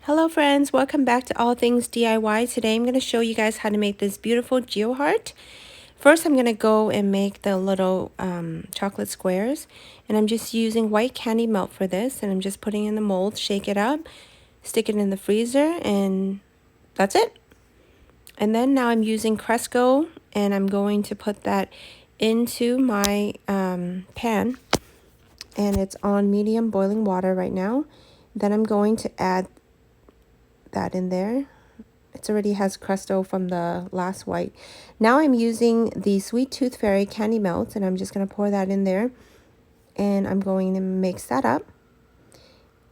Hello friends, welcome back to All Things DIY. Today I'm going to show you guys how to make this beautiful geo heart. First I'm going to go and make the little chocolate squares, and I'm just using white candy melt for this, and I'm just putting in the mold, shake it up, stick it in the freezer, and that's it. And then now I'm using Cresco, and I'm going to put that into my pan, and it's on medium boiling water right now. Then I'm going to add that in there. It already has Cresco from the last white. Now I'm using the Sweet Tooth Fairy Candy Melt, and I'm just going to pour that in there, and I'm going to mix that up.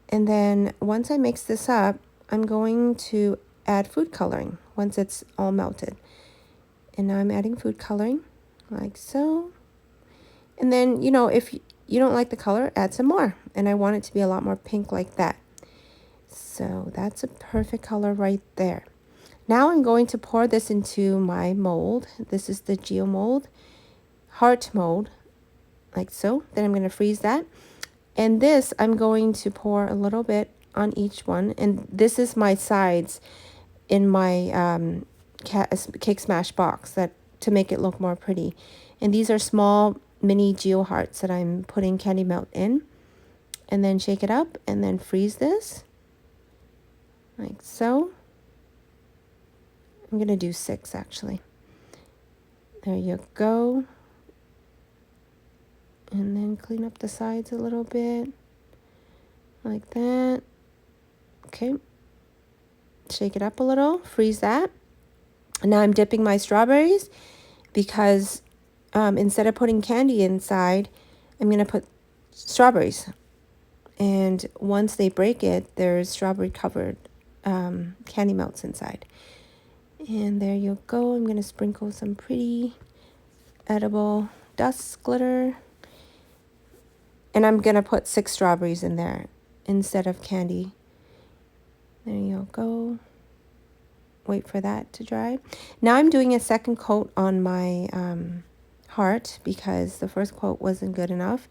And then once I mix this up, I'm going to add food coloring once it's all melted. And now I'm adding food coloring like so. And then, you know, if you don't like the color, add some more. And I want it to be a lot more pink like that. So that's a perfect color right there. Now I'm going to pour this into my mold. This is the geo mold, heart mold, like so. Then I'm going to freeze that. And this, I'm going to pour a little bit on each one. And this is my sides in my cake smash box that to make it look more pretty. And these are small mini geo hearts that I'm putting candy melt in. And then shake it up and then freeze this like so. I'm going to do 6 actually. There you go. And then clean up the sides a little bit like that. Okay. Shake it up a little, freeze that. And now I'm dipping my strawberries because instead of putting candy inside, I'm going to put strawberries. And once they break it, there's strawberry covered candy melts inside. And there you go. I'm going to sprinkle some pretty edible dust glitter. And I'm going to put 6 strawberries in there instead of candy. There you go. Wait for that to dry. Now I'm doing a second coat on my heart because the first coat wasn't good enough.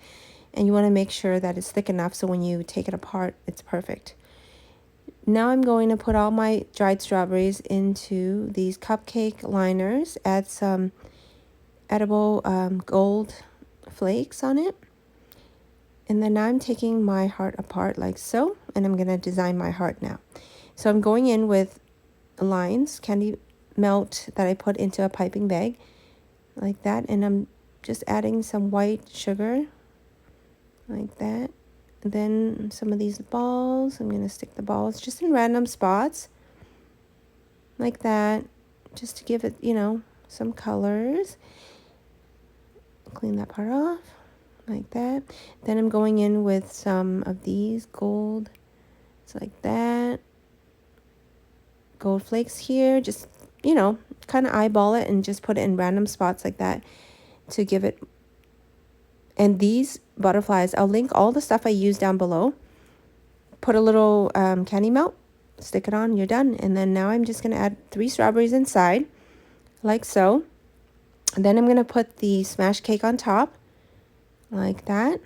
And you want to make sure that it's thick enough so when you take it apart, it's perfect. Now I'm going to put all my dried strawberries into these cupcake liners. Add some edible gold flakes on it. And then now I'm taking my heart apart like so. And I'm going to design my heart now. So I'm going in with lines, candy melt that I put into a piping bag. Like that. And I'm just adding some white sugar. Like that. Then some of these balls, I'm going to stick the balls just in random spots like that, just to give it, you know, some colors. Clean that part off like that. Then I'm going in with some of these gold. It's like that. Gold flakes here, just, you know, kind of eyeball it and just put it in random spots like that to give it. And these butterflies, I'll link all the stuff I use down below. Put a little candy melt, stick it on, you're done. And then now I'm just going to add 3 strawberries inside, like so. And then I'm going to put the smash cake on top, like that.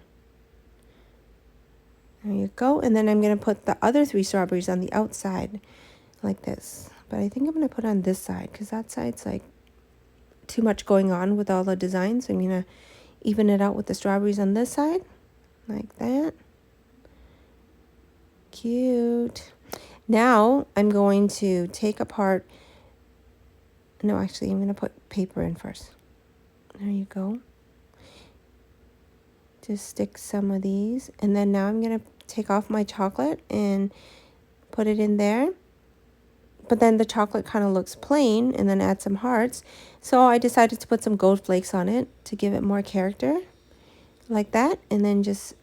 There you go. And then I'm going to put the other 3 strawberries on the outside, like this. But I think I'm going to put on this side because that side's like too much going on with all the designs. So I'm going to even it out with the strawberries on this side, like that. Cute. Now I'm going to take apart, no, actually I'm going to put paper in first. There you go. Just stick some of these. And then now I'm going to take off my chocolate and put it in there. But then the chocolate kind of looks plain, and then add some hearts. So I decided to put some gold flakes on it to give it more character, like that. And then just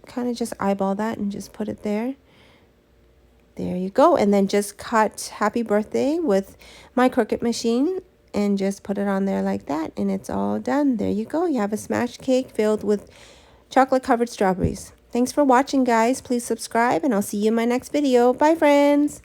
kind of just eyeball that and just put it there. There you go. And then just cut happy birthday with my Cricut machine and just put it on there like that. And it's all done. There you go. You have a smash cake filled with chocolate covered strawberries. Thanks for watching, guys. Please subscribe, and I'll see you in my next video. Bye, friends.